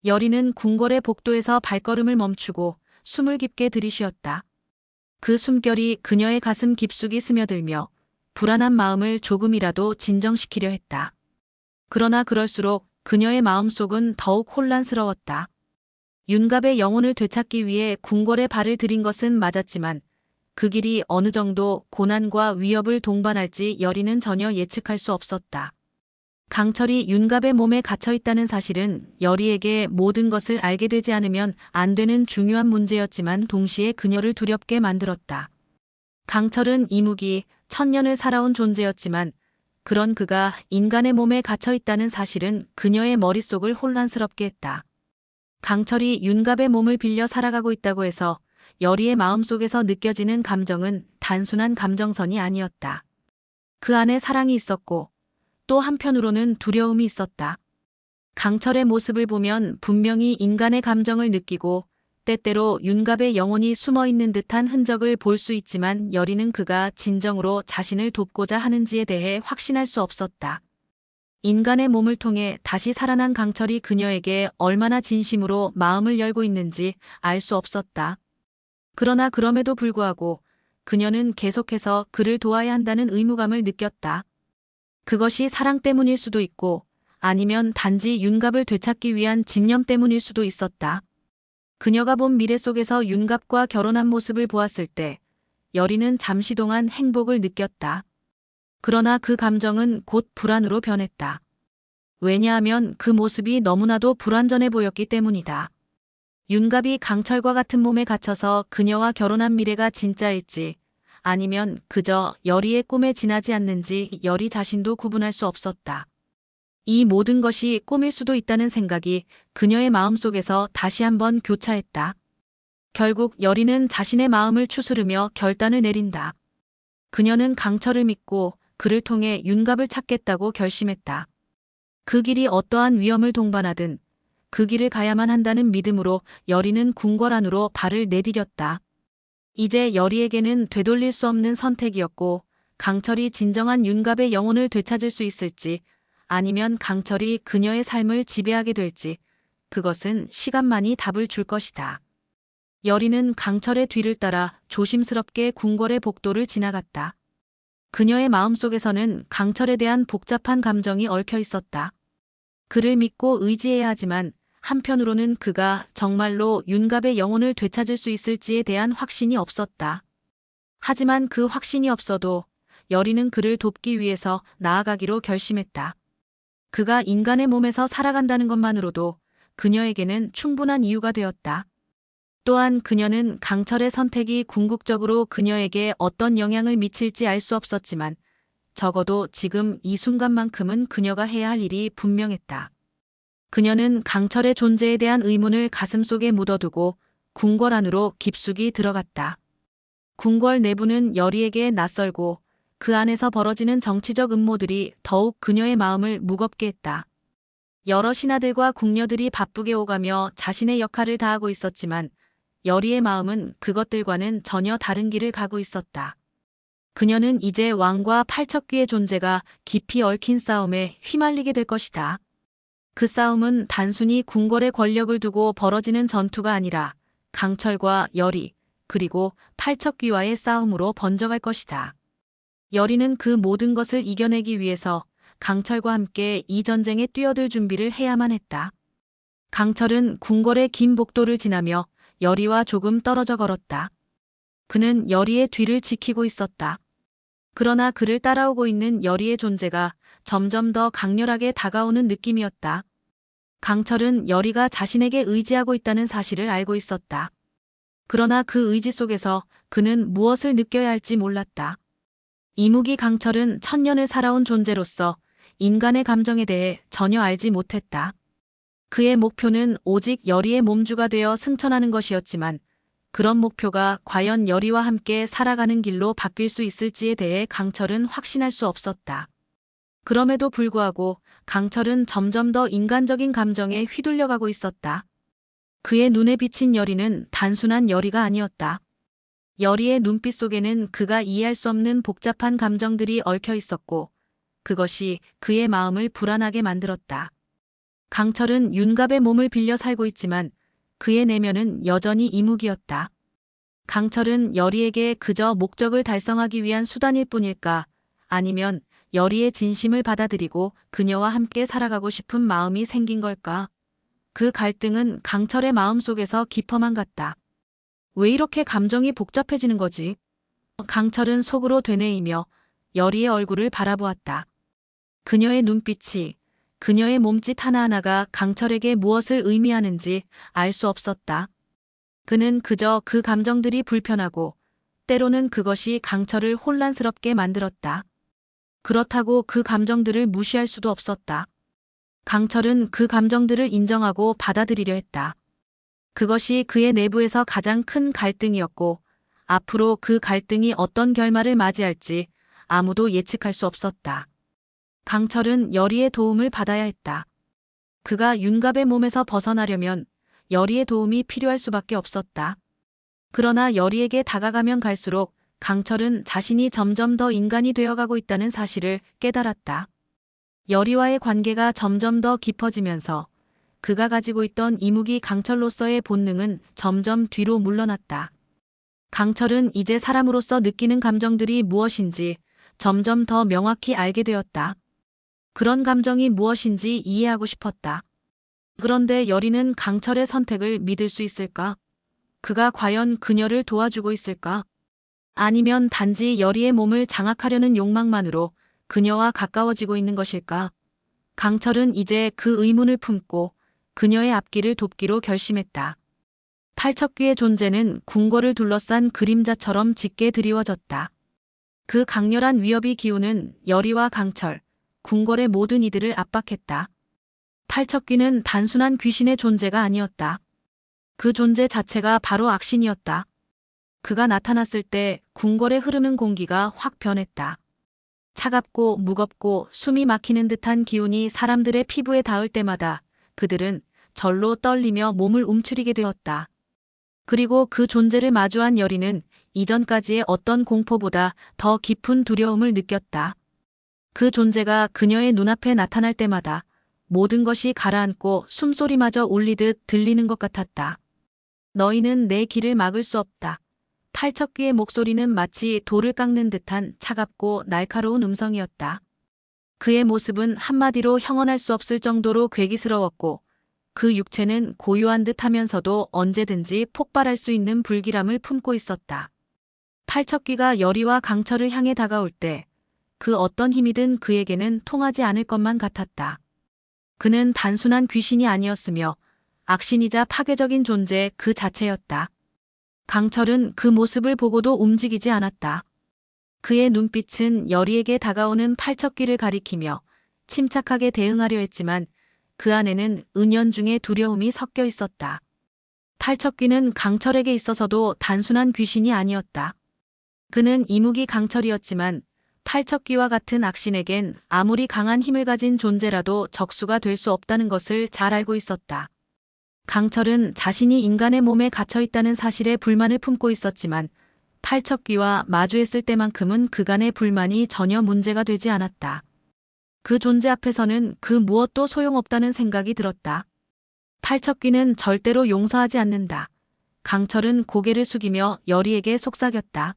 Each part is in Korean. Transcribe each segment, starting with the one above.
여리는 궁궐의 복도에서 발걸음을 멈추고 숨을 깊게 들이쉬었다. 그 숨결이 그녀의 가슴 깊숙이 스며들며 불안한 마음을 조금이라도 진정시키려 했다. 그러나 그럴수록 그녀의 마음속은 더욱 혼란스러웠다. 윤갑의 영혼을 되찾기 위해 궁궐에 발을 들인 것은 맞았지만 그 길이 어느 정도 고난과 위협을 동반할지 여리는 전혀 예측할 수 없었다. 강철이 윤갑의 몸에 갇혀 있다는 사실은 여리에게 모든 것을 알게 되지 않으면 안 되는 중요한 문제였지만 동시에 그녀를 두렵게 만들었다. 강철은 이무기, 천년을 살아온 존재였지만 그런 그가 인간의 몸에 갇혀 있다는 사실은 그녀의 머릿속을 혼란스럽게 했다. 강철이 윤갑의 몸을 빌려 살아가고 있다고 해서 여리의 마음속에서 느껴지는 감정은 단순한 감정선이 아니었다. 그 안에 사랑이 있었고 또 한편으로는 두려움이 있었다. 강철의 모습을 보면 분명히 인간의 감정을 느끼고 때때로 윤갑의 영혼이 숨어있는 듯한 흔적을 볼 수 있지만 여리는 그가 진정으로 자신을 돕고자 하는지에 대해 확신할 수 없었다. 인간의 몸을 통해 다시 살아난 강철이 그녀에게 얼마나 진심으로 마음을 열고 있는지 알 수 없었다. 그러나 그럼에도 불구하고 그녀는 계속해서 그를 도와야 한다는 의무감을 느꼈다. 그것이 사랑 때문일 수도 있고 아니면 단지 윤갑을 되찾기 위한 집념 때문일 수도 있었다. 그녀가 본 미래 속에서 윤갑과 결혼한 모습을 보았을 때 여리는 잠시 동안 행복을 느꼈다. 그러나 그 감정은 곧 불안으로 변했다. 왜냐하면 그 모습이 너무나도 불완전해 보였기 때문이다. 윤갑이 강철과 같은 몸에 갇혀서 그녀와 결혼한 미래가 진짜일지 아니면 그저 여리의 꿈에 지나지 않는지 여리 자신도 구분할 수 없었다. 이 모든 것이 꿈일 수도 있다는 생각이 그녀의 마음속에서 다시 한번 교차했다. 결국 여리는 자신의 마음을 추스르며 결단을 내린다. 그녀는 강철을 믿고 그를 통해 윤갑을 찾겠다고 결심했다. 그 길이 어떠한 위험을 동반하든 그 길을 가야만 한다는 믿음으로 여리는 궁궐 안으로 발을 내디뎠다. 이제 여리에게는 되돌릴 수 없는 선택이었고 강철이 진정한 윤갑의 영혼을 되찾을 수 있을지 아니면 강철이 그녀의 삶을 지배하게 될지 그것은 시간만이 답을 줄 것이다. 여리는 강철의 뒤를 따라 조심스럽게 궁궐의 복도를 지나갔다. 그녀의 마음속에서는 강철에 대한 복잡한 감정이 얽혀 있었다. 그를 믿고 의지해야 하지만 한편으로는 그가 정말로 윤갑의 영혼을 되찾을 수 있을지에 대한 확신이 없었다. 하지만 그 확신이 없어도 여리는 그를 돕기 위해서 나아가기로 결심했다. 그가 인간의 몸에서 살아간다는 것만으로도 그녀에게는 충분한 이유가 되었다. 또한 그녀는 강철의 선택이 궁극적으로 그녀에게 어떤 영향을 미칠지 알 수 없었지만 적어도 지금 이 순간만큼은 그녀가 해야 할 일이 분명했다. 그녀는 강철의 존재에 대한 의문을 가슴속에 묻어두고 궁궐 안으로 깊숙이 들어갔다. 궁궐 내부는 여리에게 낯설고 그 안에서 벌어지는 정치적 음모들이 더욱 그녀의 마음을 무겁게 했다. 여러 신하들과 궁녀들이 바쁘게 오가며 자신의 역할을 다하고 있었지만 여리의 마음은 그것들과는 전혀 다른 길을 가고 있었다. 그녀는 이제 왕과 팔척귀의 존재가 깊이 얽힌 싸움에 휘말리게 될 것이다. 그 싸움은 단순히 궁궐의 권력을 두고 벌어지는 전투가 아니라 강철과 여리, 그리고 팔척귀와의 싸움으로 번져갈 것이다. 여리는 그 모든 것을 이겨내기 위해서 강철과 함께 이 전쟁에 뛰어들 준비를 해야만 했다. 강철은 궁궐의 긴 복도를 지나며 여리와 조금 떨어져 걸었다. 그는 여리의 뒤를 지키고 있었다. 그러나 그를 따라오고 있는 여리의 존재가 점점 더 강렬하게 다가오는 느낌이었다. 강철은 여리가 자신에게 의지하고 있다는 사실을 알고 있었다. 그러나 그 의지 속에서 그는 무엇을 느껴야 할지 몰랐다. 이무기 강철은 천년을 살아온 존재로서 인간의 감정에 대해 전혀 알지 못했다. 그의 목표는 오직 여리의 몸주가 되어 승천하는 것이었지만 그런 목표가 과연 여리와 함께 살아가는 길로 바뀔 수 있을지에 대해 강철은 확신할 수 없었다. 그럼에도 불구하고 강철은 점점 더 인간적인 감정에 휘둘려가고 있었다. 그의 눈에 비친 여리는 단순한 여리가 아니었다. 여리의 눈빛 속에는 그가 이해할 수 없는 복잡한 감정들이 얽혀 있었고 그것이 그의 마음을 불안하게 만들었다. 강철은 윤갑의 몸을 빌려 살고 있지만 그의 내면은 여전히 이묵이었다. 강철은 여리에게 그저 목적을 달성하기 위한 수단일 뿐일까? 아니면 여리의 진심을 받아들이고 그녀와 함께 살아가고 싶은 마음이 생긴 걸까? 그 갈등은 강철의 마음속에서 깊어만 갔다. 왜 이렇게 감정이 복잡해지는 거지? 강철은 속으로 되뇌이며 여리의 얼굴을 바라보았다. 그녀의 눈빛이, 그녀의 몸짓 하나하나가 강철에게 무엇을 의미하는지 알 수 없었다. 그는 그저 그 감정들이 불편하고 때로는 그것이 강철을 혼란스럽게 만들었다. 그렇다고 그 감정들을 무시할 수도 없었다. 강철은 그 감정들을 인정하고 받아들이려 했다. 그것이 그의 내부에서 가장 큰 갈등이었고 앞으로 그 갈등이 어떤 결말을 맞이할지 아무도 예측할 수 없었다. 강철은 여리의 도움을 받아야 했다. 그가 윤갑의 몸에서 벗어나려면 여리의 도움이 필요할 수밖에 없었다. 그러나 여리에게 다가가면 갈수록 강철은 자신이 점점 더 인간이 되어가고 있다는 사실을 깨달았다. 여리와의 관계가 점점 더 깊어지면서 그가 가지고 있던 이무기 강철로서의 본능은 점점 뒤로 물러났다. 강철은 이제 사람으로서 느끼는 감정들이 무엇인지 점점 더 명확히 알게 되었다. 그런 감정이 무엇인지 이해하고 싶었다. 그런데 여리는 강철의 선택을 믿을 수 있을까? 그가 과연 그녀를 도와주고 있을까? 아니면 단지 여리의 몸을 장악하려는 욕망만으로 그녀와 가까워지고 있는 것일까? 강철은 이제 그 의문을 품고 그녀의 앞길을 돕기로 결심했다. 팔척귀의 존재는 궁궐을 둘러싼 그림자처럼 짙게 드리워졌다. 그 강렬한 위협이 기우는 여리와 강철, 궁궐의 모든 이들을 압박했다. 팔척귀는 단순한 귀신의 존재가 아니었다. 그 존재 자체가 바로 악신이었다. 그가 나타났을 때 궁궐에 흐르는 공기가 확 변했다. 차갑고 무겁고 숨이 막히는 듯한 기운이 사람들의 피부에 닿을 때마다 그들은 절로 떨리며 몸을 움츠리게 되었다. 그리고 그 존재를 마주한 여리는 이전까지의 어떤 공포보다 더 깊은 두려움을 느꼈다. 그 존재가 그녀의 눈앞에 나타날 때마다 모든 것이 가라앉고 숨소리마저 울리듯 들리는 것 같았다. 너희는 내 길을 막을 수 없다. 팔척귀의 목소리는 마치 돌을 깎는 듯한 차갑고 날카로운 음성이었다. 그의 모습은 한마디로 형언할 수 없을 정도로 괴기스러웠고 그 육체는 고요한 듯 하면서도 언제든지 폭발할 수 있는 불길함을 품고 있었다. 팔척귀가 여리와 강철을 향해 다가올 때 그 어떤 힘이든 그에게는 통하지 않을 것만 같았다. 그는 단순한 귀신이 아니었으며 악신이자 파괴적인 존재 그 자체였다. 강철은 그 모습을 보고도 움직이지 않았다. 그의 눈빛은 여리에게 다가오는 팔척귀를 가리키며 침착하게 대응하려 했지만 그 안에는 은연중에 두려움이 섞여 있었다. 팔척귀는 강철에게 있어서도 단순한 귀신이 아니었다. 그는 이무기 강철이었지만 팔척귀와 같은 악신에겐 아무리 강한 힘을 가진 존재라도 적수가 될 수 없다는 것을 잘 알고 있었다. 강철은 자신이 인간의 몸에 갇혀 있다는 사실에 불만을 품고 있었지만 팔척귀와 마주했을 때만큼은 그간의 불만이 전혀 문제가 되지 않았다. 그 존재 앞에서는 그 무엇도 소용없다는 생각이 들었다. 팔척귀는 절대로 용서하지 않는다. 강철은 고개를 숙이며 여리에게 속삭였다.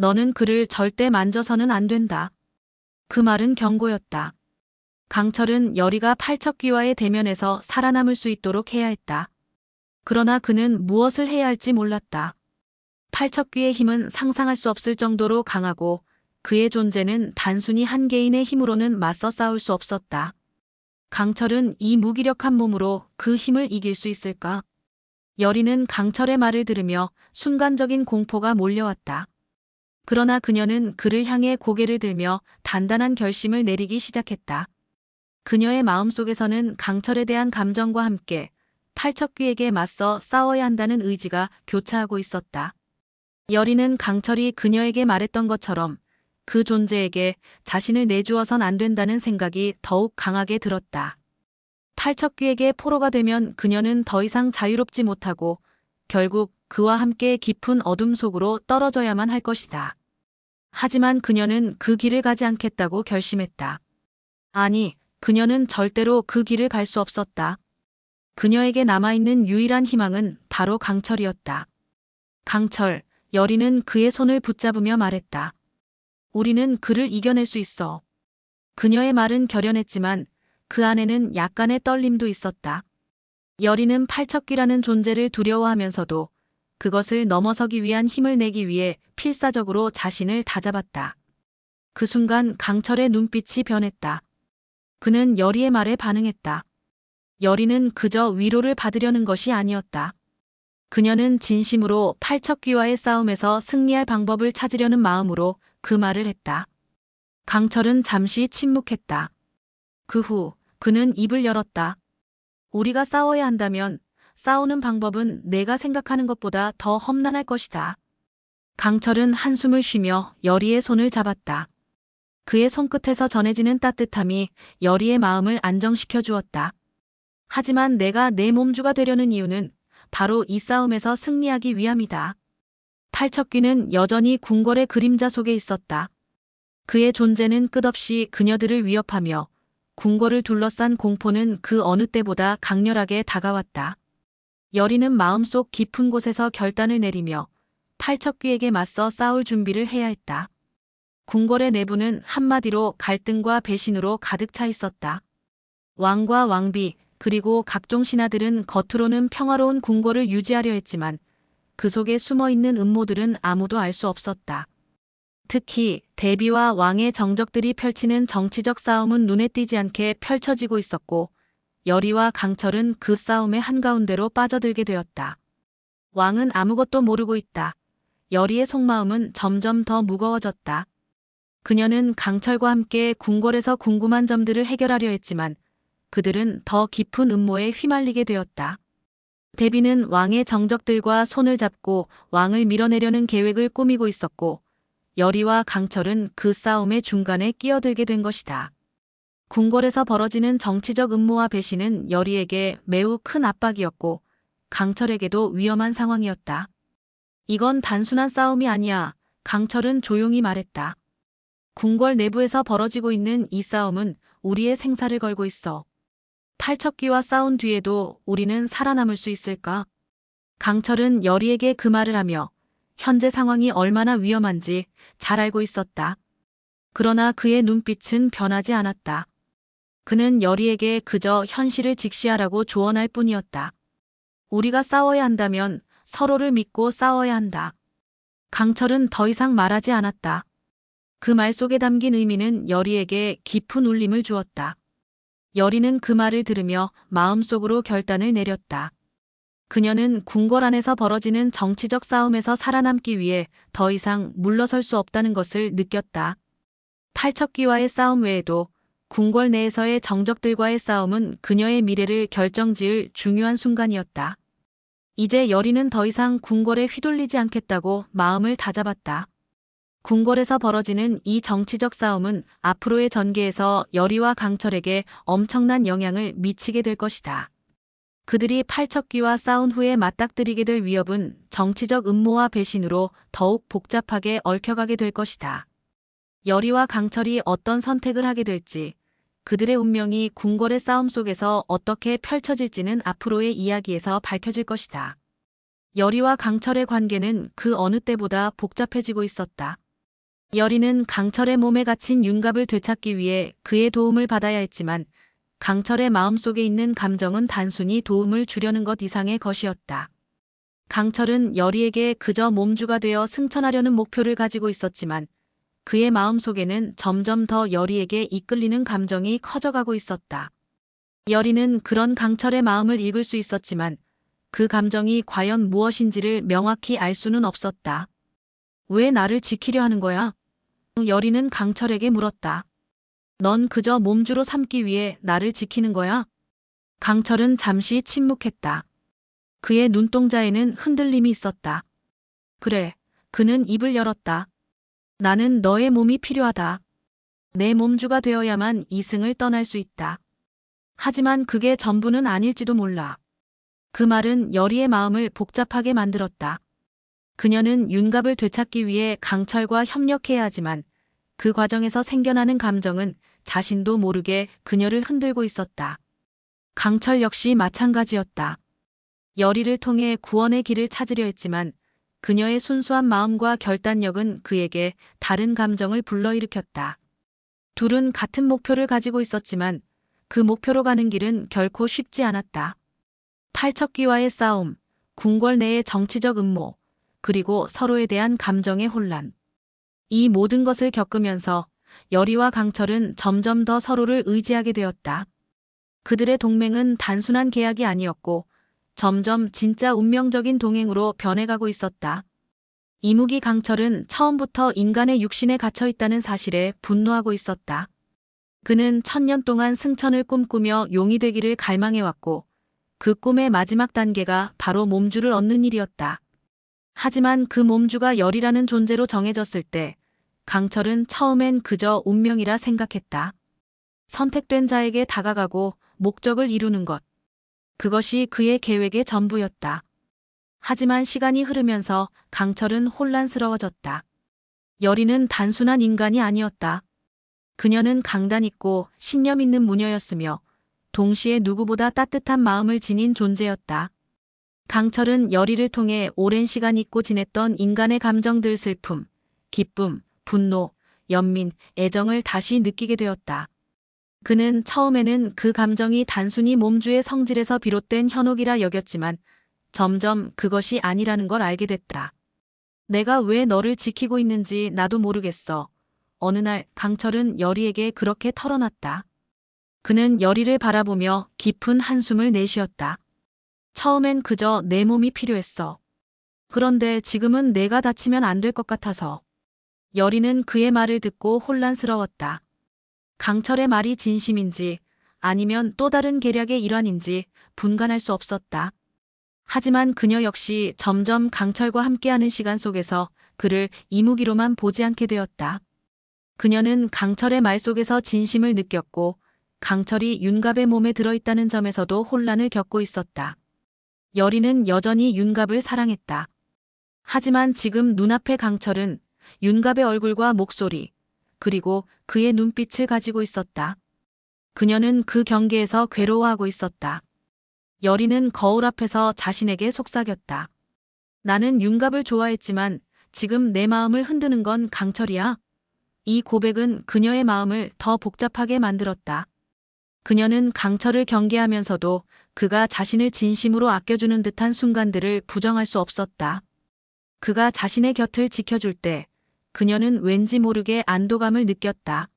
너는 그를 절대 만져서는 안 된다. 그 말은 경고였다. 강철은 여리가 팔척귀와의 대면에서 살아남을 수 있도록 해야 했다. 그러나 그는 무엇을 해야 할지 몰랐다. 팔척귀의 힘은 상상할 수 없을 정도로 강하고 그의 존재는 단순히 한 개인의 힘으로는 맞서 싸울 수 없었다. 강철은 이 무기력한 몸으로 그 힘을 이길 수 있을까? 여리는 강철의 말을 들으며 순간적인 공포가 몰려왔다. 그러나 그녀는 그를 향해 고개를 들며 단단한 결심을 내리기 시작했다. 그녀의 마음속에서는 강철에 대한 감정과 함께 팔척귀에게 맞서 싸워야 한다는 의지가 교차하고 있었다. 여리는 강철이 그녀에게 말했던 것처럼 그 존재에게 자신을 내주어선 안 된다는 생각이 더욱 강하게 들었다. 팔척귀에게 포로가 되면 그녀는 더 이상 자유롭지 못하고 결국 그와 함께 깊은 어둠 속으로 떨어져야만 할 것이다. 하지만 그녀는 그 길을 가지 않겠다고 결심했다. 아니, 그녀는 절대로 그 길을 갈 수 없었다. 그녀에게 남아있는 유일한 희망은 바로 강철이었다. 강철, 여리는 그의 손을 붙잡으며 말했다. 우리는 그를 이겨낼 수 있어. 그녀의 말은 결연했지만 그 안에는 약간의 떨림도 있었다. 여리는 팔척귀라는 존재를 두려워하면서도 그것을 넘어서기 위한 힘을 내기 위해 필사적으로 자신을 다잡았다. 그 순간 강철의 눈빛이 변했다. 그는 여리의 말에 반응했다. 여리는 그저 위로를 받으려는 것이 아니었다. 그녀는 진심으로 팔척귀와의 싸움에서 승리할 방법을 찾으려는 마음으로 그 말을 했다. 강철은 잠시 침묵했다. 그 후 그는 입을 열었다. 우리가 싸워야 한다면 싸우는 방법은 내가 생각하는 것보다 더 험난할 것이다. 강철은 한숨을 쉬며 여리의 손을 잡았다. 그의 손끝에서 전해지는 따뜻함이 여리의 마음을 안정시켜 주었다. 하지만 내가 내 몸주가 되려는 이유는 바로 이 싸움에서 승리하기 위함이다. 팔척귀는 여전히 궁궐의 그림자 속에 있었다. 그의 존재는 끝없이 그녀들을 위협하며 궁궐을 둘러싼 공포는 그 어느 때보다 강렬하게 다가왔다. 여리는 마음속 깊은 곳에서 결단을 내리며 팔척귀에게 맞서 싸울 준비를 해야 했다. 궁궐의 내부는 한마디로 갈등과 배신으로 가득 차 있었다. 왕과 왕비 그리고 각종 신하들은 겉으로는 평화로운 궁궐을 유지하려 했지만 그 속에 숨어있는 음모들은 아무도 알 수 없었다. 특히 대비와 왕의 정적들이 펼치는 정치적 싸움은 눈에 띄지 않게 펼쳐지고 있었고 여리와 강철은 그 싸움의 한가운데로 빠져들게 되었다. 왕은 아무것도 모르고 있다. 여리의 속마음은 점점 더 무거워졌다. 그녀는 강철과 함께 궁궐에서 궁금한 점들을 해결하려 했지만 그들은 더 깊은 음모에 휘말리게 되었다. 대비는 왕의 정적들과 손을 잡고 왕을 밀어내려는 계획을 꾸미고 있었고 여리와 강철은 그 싸움의 중간에 끼어들게 된 것이다. 궁궐에서 벌어지는 정치적 음모와 배신은 여리에게 매우 큰 압박이었고 강철에게도 위험한 상황이었다. 이건 단순한 싸움이 아니야. 강철은 조용히 말했다. 궁궐 내부에서 벌어지고 있는 이 싸움은 우리의 생사를 걸고 있어. 팔척귀와 싸운 뒤에도 우리는 살아남을 수 있을까? 강철은 여리에게 그 말을 하며 현재 상황이 얼마나 위험한지 잘 알고 있었다. 그러나 그의 눈빛은 변하지 않았다. 그는 여리에게 그저 현실을 직시하라고 조언할 뿐이었다. 우리가 싸워야 한다면 서로를 믿고 싸워야 한다. 강철은 더 이상 말하지 않았다. 그 말 속에 담긴 의미는 여리에게 깊은 울림을 주었다. 여리는 그 말을 들으며 마음속으로 결단을 내렸다. 그녀는 궁궐 안에서 벌어지는 정치적 싸움에서 살아남기 위해 더 이상 물러설 수 없다는 것을 느꼈다. 팔척귀와의 싸움 외에도 궁궐 내에서의 정적들과의 싸움은 그녀의 미래를 결정지을 중요한 순간이었다. 이제 여리는 더 이상 궁궐에 휘둘리지 않겠다고 마음을 다잡았다. 궁궐에서 벌어지는 이 정치적 싸움은 앞으로의 전개에서 여리와 강철에게 엄청난 영향을 미치게 될 것이다. 그들이 팔척귀와 싸운 후에 맞닥뜨리게 될 위협은 정치적 음모와 배신으로 더욱 복잡하게 얽혀가게 될 것이다. 여리와 강철이 어떤 선택을 하게 될지, 그들의 운명이 궁궐의 싸움 속에서 어떻게 펼쳐질지는 앞으로의 이야기에서 밝혀질 것이다. 여리와 강철의 관계는 그 어느 때보다 복잡해지고 있었다. 여리는 강철의 몸에 갇힌 윤갑을 되찾기 위해 그의 도움을 받아야 했지만 강철의 마음속에 있는 감정은 단순히 도움을 주려는 것 이상의 것이었다. 강철은 여리에게 그저 몸주가 되어 승천하려는 목표를 가지고 있었지만 그의 마음속에는 점점 더 여리에게 이끌리는 감정이 커져가고 있었다. 여리는 그런 강철의 마음을 읽을 수 있었지만 그 감정이 과연 무엇인지를 명확히 알 수는 없었다. 왜 나를 지키려 하는 거야? 여리는 강철에게 물었다. 넌 그저 몸주로 삼기 위해 나를 지키는 거야? 강철은 잠시 침묵했다. 그의 눈동자에는 흔들림이 있었다. 그래, 그는 입을 열었다. 나는 너의 몸이 필요하다. 내 몸주가 되어야만 이승을 떠날 수 있다. 하지만 그게 전부는 아닐지도 몰라. 그 말은 여리의 마음을 복잡하게 만들었다. 그녀는 윤갑을 되찾기 위해 강철과 협력해야 하지만 그 과정에서 생겨나는 감정은 자신도 모르게 그녀를 흔들고 있었다. 강철 역시 마찬가지였다. 열의를 통해 구원의 길을 찾으려 했지만 그녀의 순수한 마음과 결단력은 그에게 다른 감정을 불러일으켰다. 둘은 같은 목표를 가지고 있었지만 그 목표로 가는 길은 결코 쉽지 않았다. 팔척귀와의 싸움, 궁궐 내의 정치적 음모, 그리고 서로에 대한 감정의 혼란. 이 모든 것을 겪으면서 열의와 강철은 점점 더 서로를 의지하게 되었다. 그들의 동맹은 단순한 계약이 아니었고 점점 진짜 운명적인 동행으로 변해가고 있었다. 이무기 강철은 처음부터 인간의 육신에 갇혀 있다는 사실에 분노하고 있었다. 그는 1000년 동안 승천을 꿈꾸며 용이 되기를 갈망해왔고 그 꿈의 마지막 단계가 바로 몸주를 얻는 일이었다. 하지만 그 몸주가 열이라는 존재로 정해졌을 때 강철은 처음엔 그저 운명이라 생각했다. 선택된 자에게 다가가고 목적을 이루는 것. 그것이 그의 계획의 전부였다. 하지만 시간이 흐르면서 강철은 혼란스러워졌다. 열이는 단순한 인간이 아니었다. 그녀는 강단 있고 신념 있는 무녀였으며 동시에 누구보다 따뜻한 마음을 지닌 존재였다. 강철은 열의를 통해 오랜 시간 잊고 지냈던 인간의 감정들 슬픔, 기쁨, 분노, 연민, 애정을 다시 느끼게 되었다. 그는 처음에는 그 감정이 단순히 몸주의 성질에서 비롯된 현혹이라 여겼지만 점점 그것이 아니라는 걸 알게 됐다. 내가 왜 너를 지키고 있는지 나도 모르겠어. 어느 날 강철은 열의에게 그렇게 털어놨다. 그는 열의를 바라보며 깊은 한숨을 내쉬었다. 처음엔 그저 내 몸이 필요했어. 그런데 지금은 내가 다치면 안 될 것 같아서. 열의는 그의 말을 듣고 혼란스러웠다. 강철의 말이 진심인지 아니면 또 다른 계략의 일환인지 분간할 수 없었다. 하지만 그녀 역시 점점 강철과 함께하는 시간 속에서 그를 이무기로만 보지 않게 되었다. 그녀는 강철의 말 속에서 진심을 느꼈고 강철이 윤갑의 몸에 들어있다는 점에서도 혼란을 겪고 있었다. 열의는 여전히 윤갑을 사랑했다. 하지만 지금 눈앞의 강철은 윤갑의 얼굴과 목소리, 그리고 그의 눈빛을 가지고 있었다. 그녀는 그 경계에서 괴로워하고 있었다. 열의는 거울 앞에서 자신에게 속삭였다. 나는 윤갑을 좋아했지만 지금 내 마음을 흔드는 건 강철이야. 이 고백은 그녀의 마음을 더 복잡하게 만들었다. 그녀는 강철을 경계하면서도 그가 자신을 진심으로 아껴주는 듯한 순간들을 부정할 수 없었다. 그가 자신의 곁을 지켜줄 때 그녀는 왠지 모르게 안도감을 느꼈다.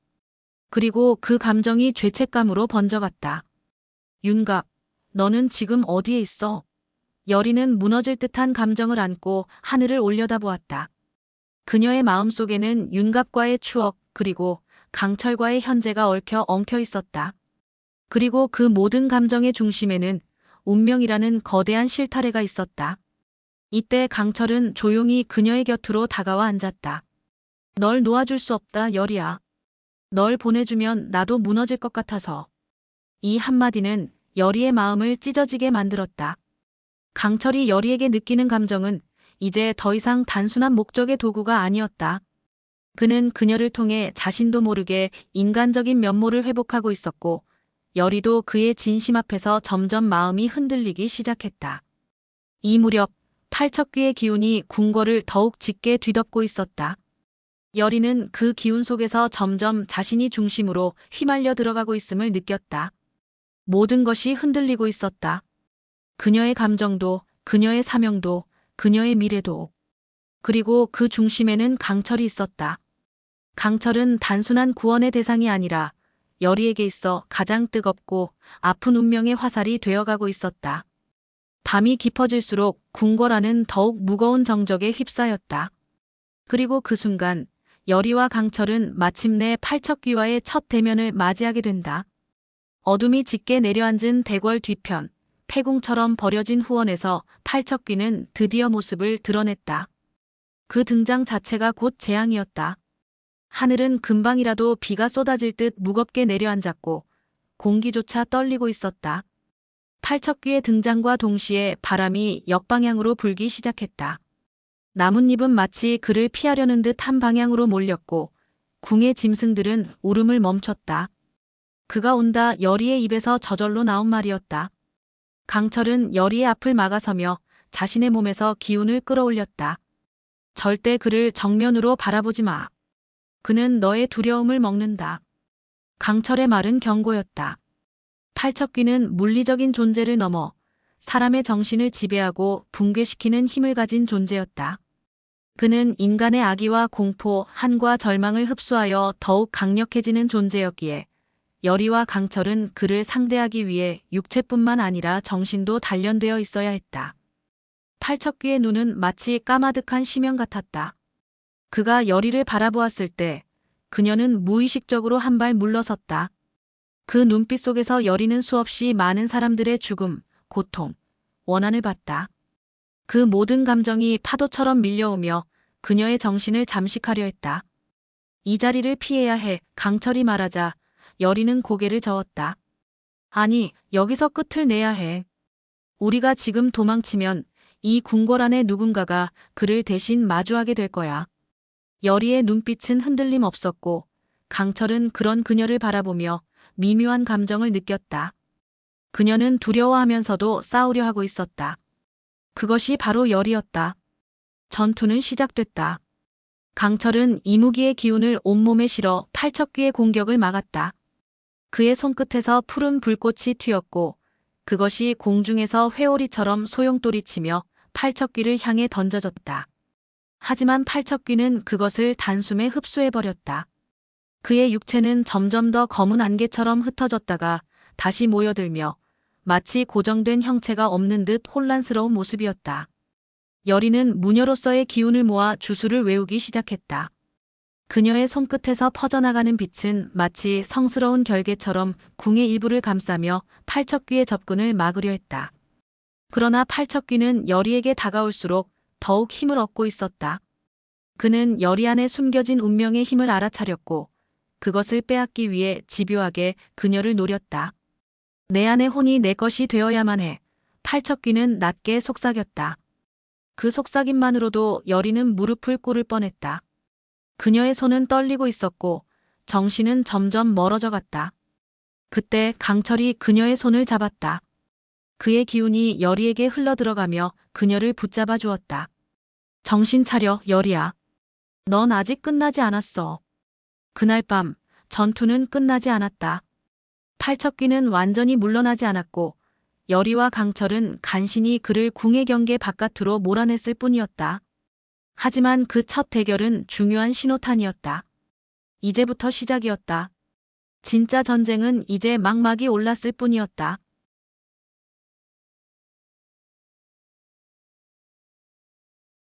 그리고 그 감정이 죄책감으로 번져갔다. 윤갑, 너는 지금 어디에 있어? 열의는 무너질 듯한 감정을 안고 하늘을 올려다보았다. 그녀의 마음속에는 윤갑과의 추억 그리고 강철과의 현재가 엉켜 있었다. 그리고 그 모든 감정의 중심에는 운명이라는 거대한 실타래가 있었다. 이때 강철은 조용히 그녀의 곁으로 다가와 앉았다. 널 놓아줄 수 없다, 열이야. 널 보내주면 나도 무너질 것 같아서. 이 한마디는 열이의 마음을 찢어지게 만들었다. 강철이 열이에게 느끼는 감정은 이제 더 이상 단순한 목적의 도구가 아니었다. 그는 그녀를 통해 자신도 모르게 인간적인 면모를 회복하고 있었고 열이도 그의 진심 앞에서 점점 마음이 흔들리기 시작했다. 이 무렵 팔척귀의 기운이 궁궐을 더욱 짙게 뒤덮고 있었다. 열이는 그 기운 속에서 점점 자신이 중심으로 휘말려 들어가고 있음을 느꼈다. 모든 것이 흔들리고 있었다. 그녀의 감정도, 그녀의 사명도, 그녀의 미래도. 그리고 그 중심에는 강철이 있었다. 강철은 단순한 구원의 대상이 아니라 열이에게 있어 가장 뜨겁고 아픈 운명의 화살이 되어가고 있었다. 밤이 깊어질수록 궁궐 안은 더욱 무거운 정적에 휩싸였다. 그리고 그 순간 열이와 강철은 마침내 팔척귀와의 첫 대면을 맞이하게 된다. 어둠이 짙게 내려앉은 대궐 뒤편, 폐궁처럼 버려진 후원에서 팔척귀는 드디어 모습을 드러냈다. 그 등장 자체가 곧 재앙이었다. 하늘은 금방이라도 비가 쏟아질 듯 무겁게 내려앉았고 공기조차 떨리고 있었다. 팔척귀의 등장과 동시에 바람이 역방향으로 불기 시작했다. 나뭇잎은 마치 그를 피하려는 듯 한 방향으로 몰렸고 궁의 짐승들은 울음을 멈췄다. 그가 온다 여리의 입에서 저절로 나온 말이었다. 강철은 여리의 앞을 막아서며 자신의 몸에서 기운을 끌어올렸다. 절대 그를 정면으로 바라보지 마. 그는 너의 두려움을 먹는다. 강철의 말은 경고였다. 팔척귀는 물리적인 존재를 넘어 사람의 정신을 지배하고 붕괴시키는 힘을 가진 존재였다. 그는 인간의 악의와 공포, 한과 절망을 흡수하여 더욱 강력해지는 존재였기에 여리와 강철은 그를 상대하기 위해 육체뿐만 아니라 정신도 단련되어 있어야 했다. 팔척귀의 눈은 마치 까마득한 심연 같았다. 그가 여리를 바라보았을 때 그녀는 무의식적으로 한 발 물러섰다. 그 눈빛 속에서 여리는 수없이 많은 사람들의 죽음, 고통, 원한을 봤다. 그 모든 감정이 파도처럼 밀려오며 그녀의 정신을 잠식하려 했다. 이 자리를 피해야 해, 강철이 말하자 여리는 고개를 저었다. 아니, 여기서 끝을 내야 해. 우리가 지금 도망치면 이 궁궐 안에 누군가가 그를 대신 마주하게 될 거야. 여리의 눈빛은 흔들림 없었고 강철은 그런 그녀를 바라보며 미묘한 감정을 느꼈다. 그녀는 두려워하면서도 싸우려 하고 있었다. 그것이 바로 여리였다. 전투는 시작됐다. 강철은 이무기의 기운을 온몸에 실어 팔척귀의 공격을 막았다. 그의 손끝에서 푸른 불꽃이 튀었고 그것이 공중에서 회오리처럼 소용돌이치며 팔척귀를 향해 던져졌다. 하지만 팔척귀는 그것을 단숨에 흡수해버렸다. 그의 육체는 점점 더 검은 안개처럼 흩어졌다가 다시 모여들며 마치 고정된 형체가 없는 듯 혼란스러운 모습이었다. 여리는 무녀로서의 기운을 모아 주술을 외우기 시작했다. 그녀의 손끝에서 퍼져나가는 빛은 마치 성스러운 결계처럼 궁의 일부를 감싸며 팔척귀의 접근을 막으려 했다. 그러나 팔척귀는 여리에게 다가올수록 더욱 힘을 얻고 있었다. 그는 여리 안에 숨겨진 운명의 힘을 알아차렸고 그것을 빼앗기 위해 집요하게 그녀를 노렸다. 내 안의 혼이 내 것이 되어야만 해. 팔척귀는 낮게 속삭였다. 그 속삭임만으로도 여리는 무릎을 꿇을 뻔했다. 그녀의 손은 떨리고 있었고 정신은 점점 멀어져 갔다. 그때 강철이 그녀의 손을 잡았다. 그의 기운이 여리에게 흘러들어가며 그녀를 붙잡아 주었다. 정신 차려, 여리야. 넌 아직 끝나지 않았어. 그날 밤 전투는 끝나지 않았다. 팔척귀는 완전히 물러나지 않았고 여리와 강철은 간신히 그를 궁의 경계 바깥으로 몰아냈을 뿐이었다. 하지만 그 첫 대결은 중요한 신호탄이었다. 이제부터 시작이었다. 진짜 전쟁은 이제 막막이 올랐을 뿐이었다.